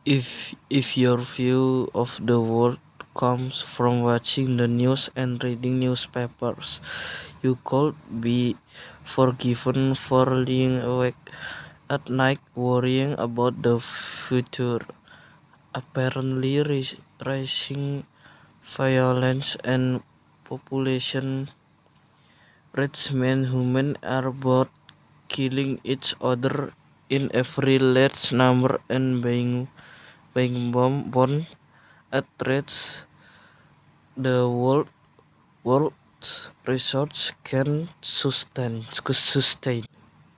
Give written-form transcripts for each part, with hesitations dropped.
If your view of the world comes from watching the news and reading newspapers, you could be forgiven for lying awake at night worrying about the future. Apparently, rising violence and population rates mean humans are both killing each other in every large number and being born at rates the world's resource can sustain.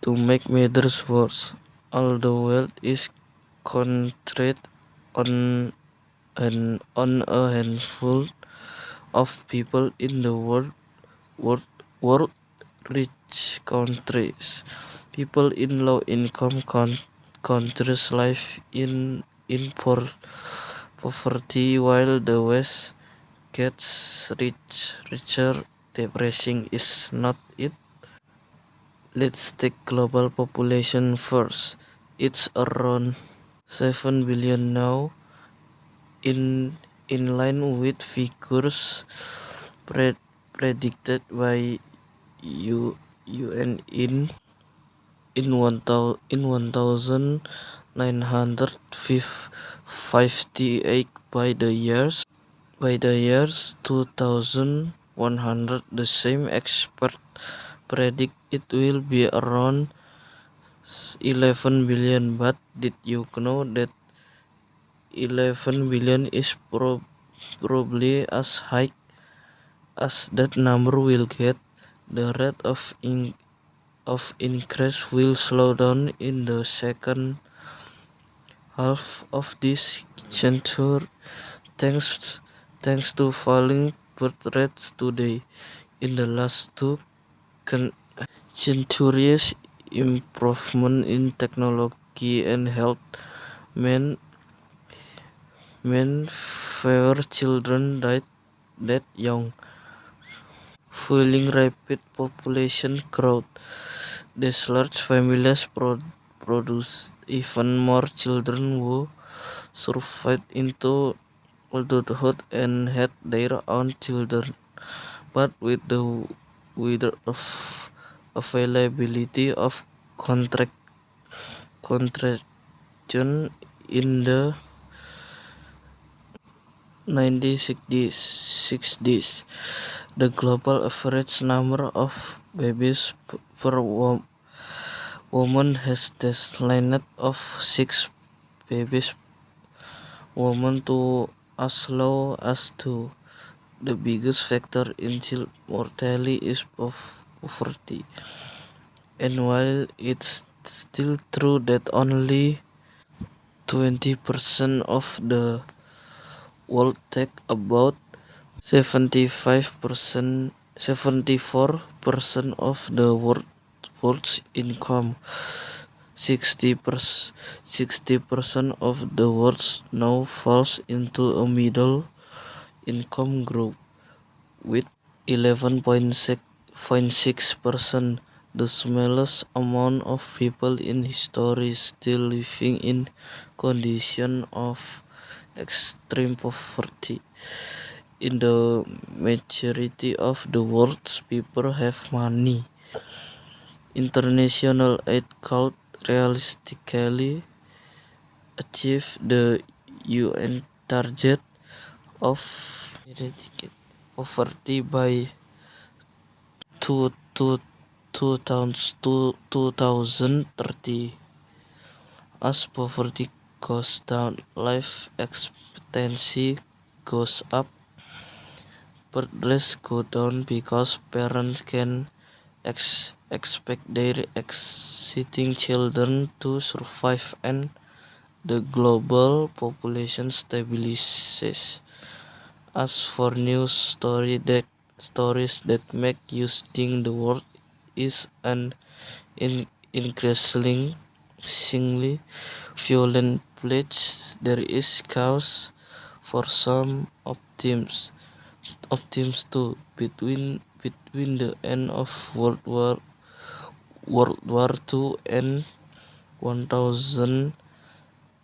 To make matters worse, although wealth is concentrated on on a handful of people in the world, world rich countries. People in low income countries live in poverty while the West gets richer. Depressing is not it. Let's take global population first. It's around 7 billion now, in in line with figures pre- predicted by UN in 1958. By the years 2100, the same expert predict it will be around 11 billion. But did you know that 11 billion is probably as high as that number will get? The rate of increase will slow down in the second half of this century, thanks thanks to falling birth rates today. In the last two centuries, improvement in technology and health meant fewer children died that young, fueling rapid population growth. These large families produce even more children who survived into adulthood and had their own children. But with the availability of contraction in the 1960s, the global average number of babies per woman has declined of 6 babies woman to as low as 2. The biggest factor in child mortality is poverty. And while it's still true that only 20% of the world take about 74% of the world's income, 60% of the world now falls into a middle income group, with 11.6%, the smallest amount of people in history, still living in conditions of extreme poverty. In the majority of the world's people have money. International aid could realistically achieve the UN target of eradicate poverty by 2030. As poverty goes down, life expectancy goes up. Birth rates go down because parents can expect their existing children to survive, and the global population stabilizes. As for stories that make you think the world is an increasingly violent place, there is cause for some optimism too. Between the end of World War II and 19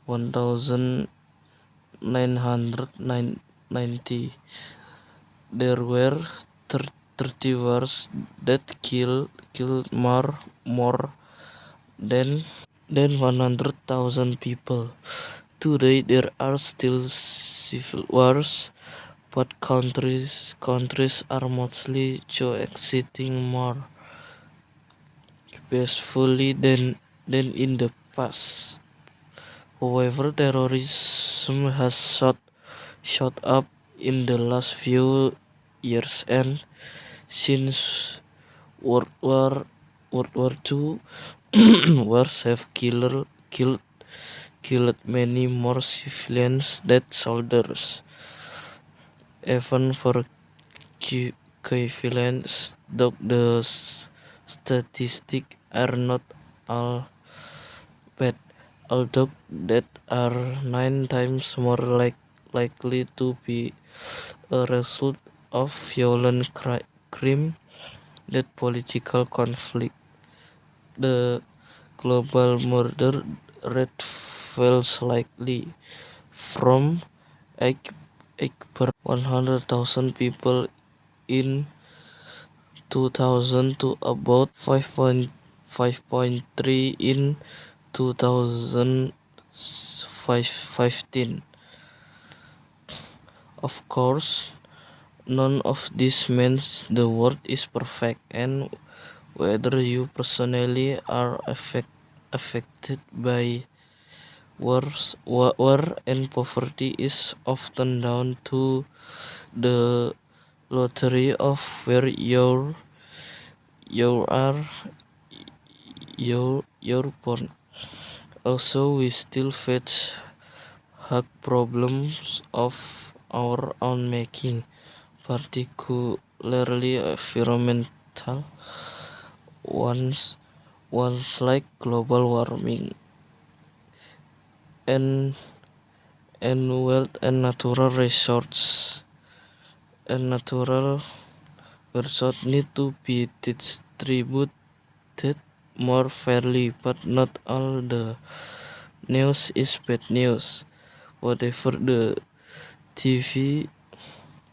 1990. There were 30 wars that killed more than 100,000 people. Today there are still civil wars, but countries are mostly coexisting more peacefully than in the past. However, terrorism has shot up in the last few years, and since World War World War II, wars have killed many more civilians than soldiers. Even for equivalence, though the statistics are not all bad, although that are 9 times more likely to be a result of violent crime than political conflict. The global murder rate fell slightly from 8 per 100,000 people in 2000 to about 5.3 in 2015. Of course, none of this means the world is perfect, and whether you personally are affected by war and poverty is often down to the lottery of where you are you're born. Also, we still face hug problems of our own making, particularly environmental ones like global warming and wealth and natural resources need to be distributed more fairly, but not all the news is bad news. Whatever the TV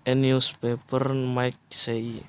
and newspaper might say.